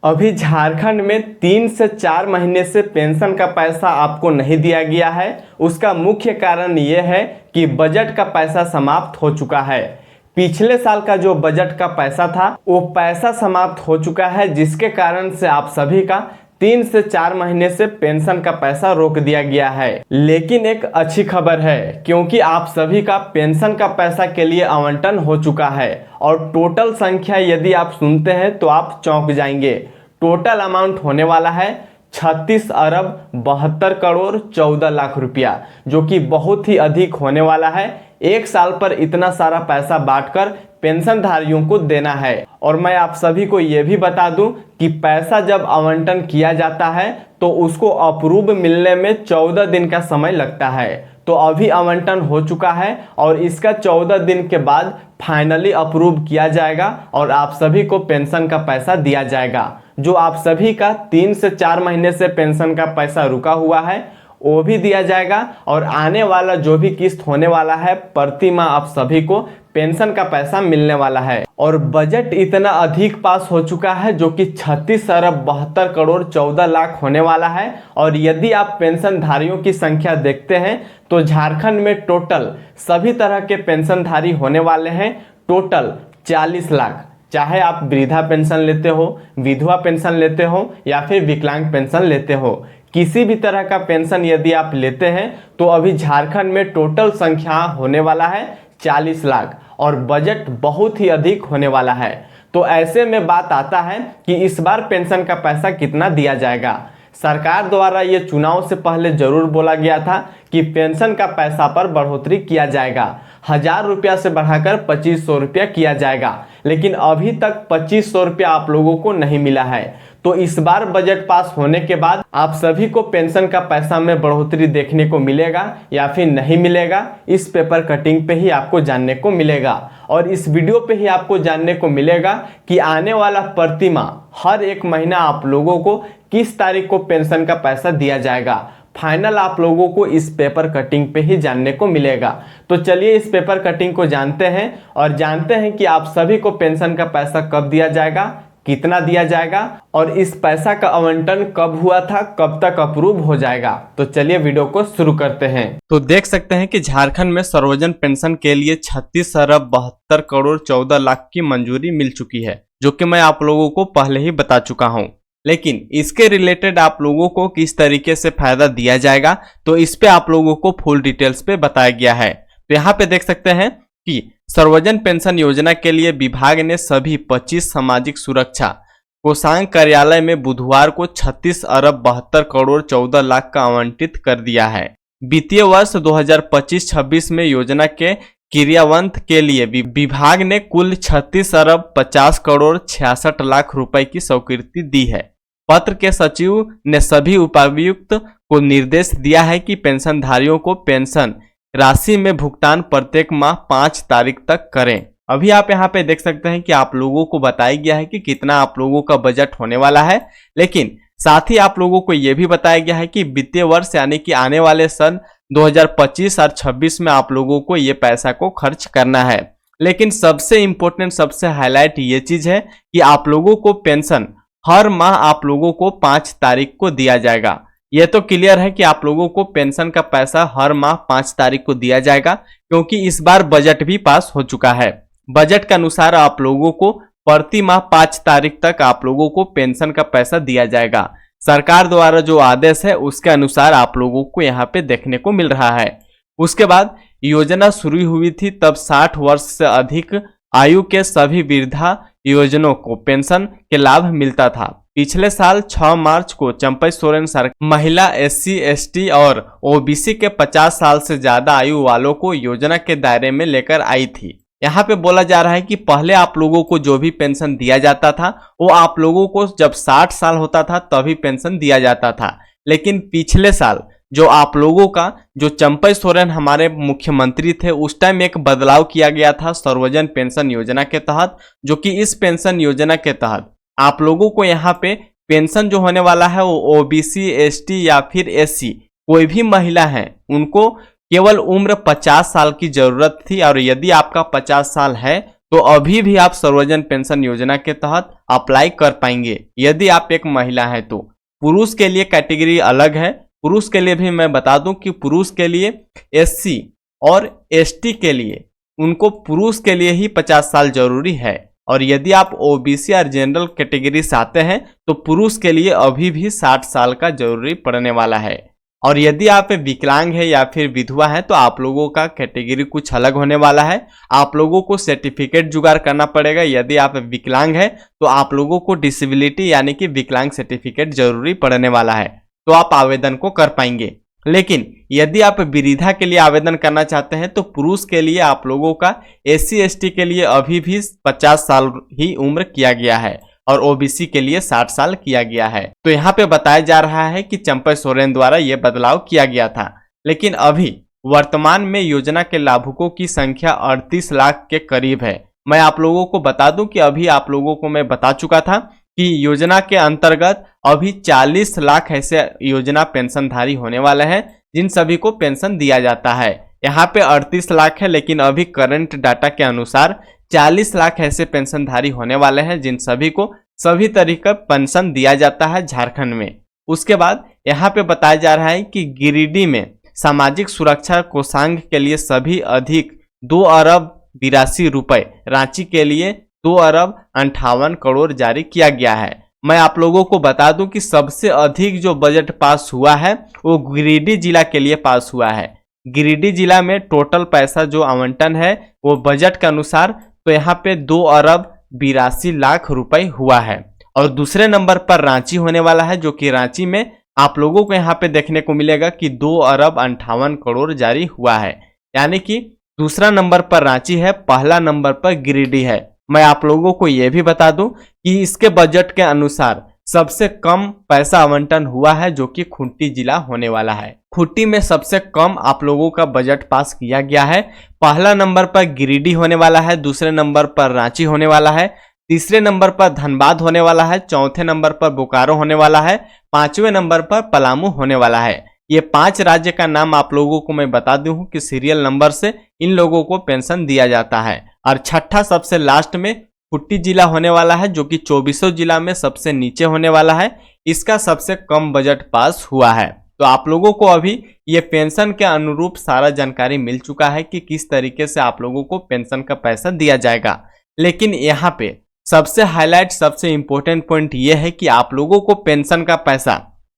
अभी झारखंड में 3 से 4 महीने से पेंशन का पैसा आपको नहीं दिया गया है। उसका मुख्य कारण ये है कि बजट का पैसा समाप्त हो चुका है। पिछले साल का जो बजट का पैसा था वो पैसा समाप्त हो चुका है, जिसके कारण से आप सभी का 3 से 4 महीने से पेंशन का पैसा रोक दिया गया है। लेकिन एक अच्छी खबर है, क्योंकि आप सभी का पेंशन का पैसा के लिए आवंटन हो चुका है और टोटल संख्या यदि आप सुनते हैं तो आप चौंक जाएंगे। टोटल अमाउंट होने वाला है 36 अरब 72 करोड़ 14 लाख रुपया, जो कि बहुत ही अधिक होने वाला है। एक साल पर इतना सारा पैसा बांटकर पेंशनधारियों को देना है। और मैं आप सभी को यह भी बता दूं कि पैसा जब आवंटन किया जाता है तो उसको अप्रूव मिलने में 14 दिन का समय लगता है। तो अभी आवंटन हो चुका है और इसका 14 दिन के बाद फाइनली अप्रूव किया जाएगा और आप सभी को पेंशन का पैसा दिया जाएगा। जो आप सभी का 3 से 4 महीने से पेंशन का पैसा रुका हुआ है वो भी दिया जाएगा और आने वाला जो भी किस्त होने वाला है प्रति माह आप सभी को पेंशन का पैसा मिलने वाला है। और बजट इतना अधिक पास हो चुका है जो कि 36 अरब 72 करोड़ 14 लाख होने वाला है। और यदि आप पेंशनधारियों की संख्या देखते हैं तो झारखंड में टोटल सभी तरह के पेंशनधारी होने वाले हैं, टोटल 40 लाख। चाहे आप वृद्धा पेंशन लेते हो, विधवा पेंशन लेते हो या फिर विकलांग पेंशन लेते हो, किसी भी तरह का पेंशन यदि आप लेते हैं तो अभी झारखंड में टोटल संख्या होने वाला है 40 लाख और बजट बहुत ही अधिक होने वाला है। तो ऐसे में बात आता है कि इस बार पेंशन का पैसा कितना दिया जाएगा। सरकार द्वारा ये चुनाव से पहले जरूर बोला गया था कि पेंशन का पैसा पर बढ़ोतरी किया जाएगा, 1000 रुपया से बढ़ाकर 2500 रुपया किया जाएगा, लेकिन अभी तक 2500 रुपया आप लोगों को नहीं मिला है। तो इस बार बजट पास होने के बाद आप सभी को पेंशन का पैसा में बढ़ोतरी देखने को मिलेगा या फिर नहीं मिलेगा, इस पेपर कटिंग पे ही आपको जानने को मिलेगा। और इस वीडियो पे ही आपको जानने को मिलेगा कि आने वाला प्रति माह हर एक महीना आप लोगों को किस तारीख को पेंशन का पैसा दिया जाएगा। फाइनल आप लोगों को इस पेपर कटिंग पे ही जानने को मिलेगा। तो चलिए इस पेपर कटिंग को जानते हैं और जानते हैं कि आप सभी को पेंशन का पैसा कब दिया जाएगा, कितना दिया जाएगा और इस पैसा का आवंटन कब हुआ था, कब तक अप्रूव हो जाएगा। तो चलिए वीडियो को शुरू करते हैं। तो देख सकते हैं कि झारखंड में सर्वजन पेंशन के लिए 36 अरब 72 करोड़ 14 लाख की मंजूरी मिल चुकी है, जो कि मैं आप लोगों को पहले ही बता चुका हूं। लेकिन इसके रिलेटेड आप लोगों को किस तरीके से फायदा दिया जाएगा तो इस पे आप लोगों को फुल डिटेल्स पे बताया गया है। तो यहाँ पे देख सकते हैं कि सर्वजन पेंशन योजना के लिए विभाग ने सभी 25 सामाजिक सुरक्षा कोषांग कार्यालय में बुधवार को 36 अरब 72 करोड़ 14 लाख का आवंटित कर दिया है। वित्तीय वर्ष 2025-26 में योजना के क्रियान्वयन के लिए विभाग ने कुल 36 अरब 50 करोड़ 66 लाख रुपए की स्वीकृति दी है। पत्र के सचिव ने सभी उपायुक्त को निर्देश दिया है कि पेंशनधारियों को पेंशन राशि में भुगतान प्रत्येक माह 5 तारीख तक करें। अभी आप यहाँ पे देख सकते हैं कि आप लोगों को बताया गया है कि कितना आप लोगों का बजट होने वाला है, लेकिन साथ ही आप लोगों को यह भी बताया गया है कि वित्तीय वर्ष यानी कि आने वाले सन 2025 और 26 में आप लोगों को ये पैसा को खर्च करना है। लेकिन सबसे इंपॉर्टेंट, सबसे हाईलाइट ये चीज है कि आप लोगों को पेंशन हर माह आप लोगों को 5 तारीख को दिया जाएगा। यह तो क्लियर है कि आप लोगों को पेंशन का पैसा हर माह 5 तारीख को दिया जाएगा, क्योंकि इस बार बजट भी पास हो चुका है। बजट के अनुसार आप लोगों को प्रति माह 5 तारीख तक आप लोगों को पेंशन का पैसा दिया जाएगा। सरकार द्वारा जो आदेश है उसके अनुसार आप लोगों को यहाँ पे देखने को मिल रहा है। उसके बाद योजना शुरू हुई थी तब 60 वर्ष से अधिक आयु के सभी वृद्धा योजनाओं को पेंशन के लाभ मिलता था। पिछले साल 6 मार्च को चंपई सोरेन सरकार महिला SC ST और OBC के 50 साल से ज्यादा आयु वालों को योजना के दायरे में लेकर आई थी। यहाँ पे बोला जा रहा है कि पहले आप लोगों को जो भी पेंशन दिया जाता था वो आप लोगों को जब 60 साल होता था तभी पेंशन दिया जाता था। लेकिन पिछले साल जो आप लोगों का जो चंपई सोरेन हमारे मुख्यमंत्री थे उस टाइम एक बदलाव किया गया था सर्वजन पेंशन योजना के तहत, जो कि इस पेंशन योजना के तहत आप लोगों को यहाँ पे पेंशन जो होने वाला है वो OBC ST या फिर SC कोई भी महिला है उनको केवल उम्र 50 साल की जरूरत थी और यदि आपका 50 साल है तो तो अभी भी आप सर्वजन पेंशन योजना के तहत अप्लाई कर पाएंगे यदि आप एक महिला हैं तो। पुरुष के लिए कैटेगरी अलग है। पुरुष के लिए भी मैं बता दूं कि पुरुष के लिए SC और ST के लिए उनको पुरुष के लिए ही 50 साल जरूरी है, और यदि आप OBC और जनरल कैटेगरी से आते हैं तो पुरुष के लिए अभी भी 60 साल का जरूरी पड़ने वाला है। और यदि आप विकलांग है या फिर विधवा है तो आप लोगों का कैटेगरी कुछ अलग होने वाला है। आप लोगों को सर्टिफिकेट जुगाड़ करना पड़ेगा। यदि आप विकलांग है तो आप लोगों को डिसेबिलिटी यानी कि विकलांग सर्टिफिकेट जरूरी पड़ने वाला है, तो आप आवेदन को कर पाएंगे। लेकिन यदि आप वृद्धा के लिए आवेदन करना चाहते हैं तो पुरुष के लिए आप लोगों का SC ST के लिए अभी भी 50 साल ही उम्र किया गया है और OBC के लिए 60 साल किया गया है। तो यहाँ पे बताया जा रहा है कि चंपई सोरेन द्वारा यह बदलाव किया गया था, लेकिन अभी वर्तमान में योजना के लाभुकों की संख्या 38 लाख के करीब है। मैं आप लोगों को बता दूं कि अभी आप लोगों को मैं बता चुका था कि योजना के अंतर्गत अभी 40 लाख ऐसे योजना पेंशनधारी होने वाले हैं जिन सभी को पेंशन दिया जाता है। यहाँ पे 38 लाख है, लेकिन अभी करंट डाटा के अनुसार 40 लाख ऐसे पेंशनधारी होने वाले हैं जिन सभी को सभी तरीके का पेंशन दिया जाता है झारखंड में। उसके बाद यहाँ पे बताया जा रहा है कि गिरिडीह में सामाजिक सुरक्षा कोषांग के लिए सभी अधिक 2 अरब 82 रुपए, रांची के लिए 2 अरब 58 करोड़ जारी किया गया है। मैं आप लोगों को बता दूं कि सबसे अधिक जो बजट पास हुआ है वो गिरिडीह जिला के लिए पास हुआ है। गिरिडीह जिला में टोटल पैसा जो आवंटन है वो बजट के अनुसार तो यहाँ पे 2 अरब 82 लाख रुपए हुआ है। और दूसरे नंबर पर रांची होने वाला है, जो कि रांची में आप लोगों को यहाँ पे देखने को मिलेगा कि 2 अरब 58 करोड़ जारी हुआ है। यानी कि दूसरा नंबर पर रांची है, पहला नंबर पर गिरिडीह है। मैं आप लोगों को यह भी बता दूं कि इसके बजट के अनुसार सबसे कम पैसा आवंटन हुआ है जो कि खूंटी जिला होने वाला है। खूंटी में सबसे कम आप लोगों का बजट पास किया गया है। पहला नंबर पर गिरिडीह होने वाला है, दूसरे नंबर पर रांची होने वाला है, तीसरे नंबर पर धनबाद होने वाला है, चौथे नंबर पर बोकारो होने वाला है, 5वें नंबर पर पलामू होने वाला है। ये 5 राज्य का नाम आप लोगों को मैं बता दूं कि सीरियल नंबर से इन लोगों को पेंशन दिया जाता है। और छठा सबसे लास्ट में खूंटी जिला होने वाला है, जो कि 24 जिला में सबसे नीचे होने वाला है। इसका सबसे कम बजट पास हुआ है। तो आप लोगों को अभी ये पेंशन के अनुरूप सारा जानकारी मिल चुका है कि किस तरीके से आप लोगों को पेंशन का पैसा दिया जाएगा। लेकिन यहाँ पे सबसे हाईलाइट, सबसे इंपॉर्टेंट पॉइंट ये है कि आप लोगों को पेंशन का पैसा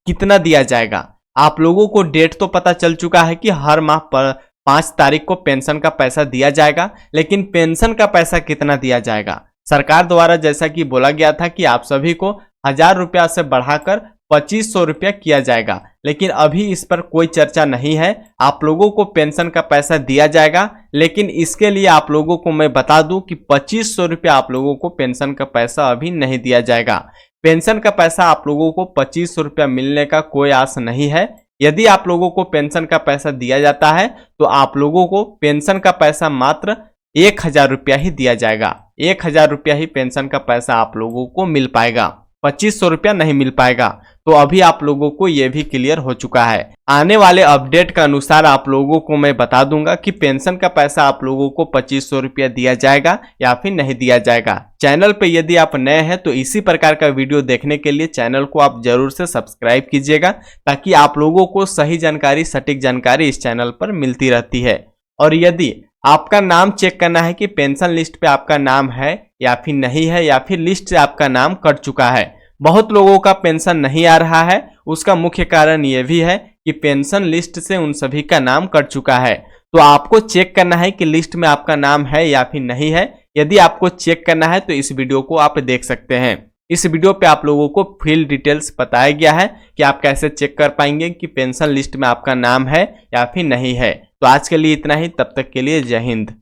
कितना दिया जाएगा। आप लोगों को डेट तो पता चल चुका है कि हर माह पर 5 तारीख को पेंशन का पैसा दिया जाएगा, लेकिन पेंशन का पैसा कितना दिया जाएगा सरकार द्वारा जैसा कि बोला गया था कि आप सभी को 1000 रुपया से बढ़ाकर 2500 रुपया किया जाएगा, लेकिन अभी इस पर कोई चर्चा नहीं है। आप लोगों को पेंशन का पैसा दिया जाएगा, लेकिन इसके लिए आप लोगों को मैं बता दूं कि 2500 रुपया आप लोगों को पेंशन का पैसा अभी नहीं दिया जाएगा। पेंशन का पैसा आप लोगों को 2500 रुपया मिलने का कोई आस नहीं है। यदि आप लोगों को पेंशन का पैसा दिया जाता है तो आप लोगों को पेंशन का पैसा मात्र 1000 रुपया ही दिया जाएगा। 1000 रुपया ही पेंशन का पैसा आप लोगों को मिल पाएगा, 2500 रुपया नहीं मिल पाएगा। तो अभी आप लोगों को यह भी क्लियर हो चुका है। आने वाले अपडेट के अनुसार आप लोगों को मैं बता दूंगा कि पेंशन का पैसा आप लोगों को 2500 रुपया दिया जाएगा या फिर नहीं दिया जाएगा। चैनल पे यदि आप नए हैं तो इसी प्रकार का वीडियो देखने के लिए चैनल को आप जरूर से सब्सक्राइब कीजिएगा, ताकि आप लोगों को सही जानकारी, सटीक जानकारी इस चैनल पर मिलती रहती है। और यदि आपका नाम चेक करना है कि पेंशन लिस्ट पे आपका नाम है या फिर नहीं है, या फिर लिस्ट से आपका नाम कट चुका है, बहुत लोगों का पेंशन नहीं आ रहा है। उसका मुख्य कारण यह भी है कि पेंशन लिस्ट से उन सभी का नाम कट चुका है। तो आपको चेक करना है कि लिस्ट में आपका नाम है या फिर नहीं है। यदि आपको चेक करना है तो इस वीडियो को आप देख सकते हैं। इस वीडियो पे आप लोगों को फुल डिटेल्स बताया गया है कि आप कैसे चेक कर पाएंगे कि पेंशन लिस्ट में आपका नाम है या फिर नहीं है। तो आज के लिए इतना ही, तब तक के लिए जय हिंद।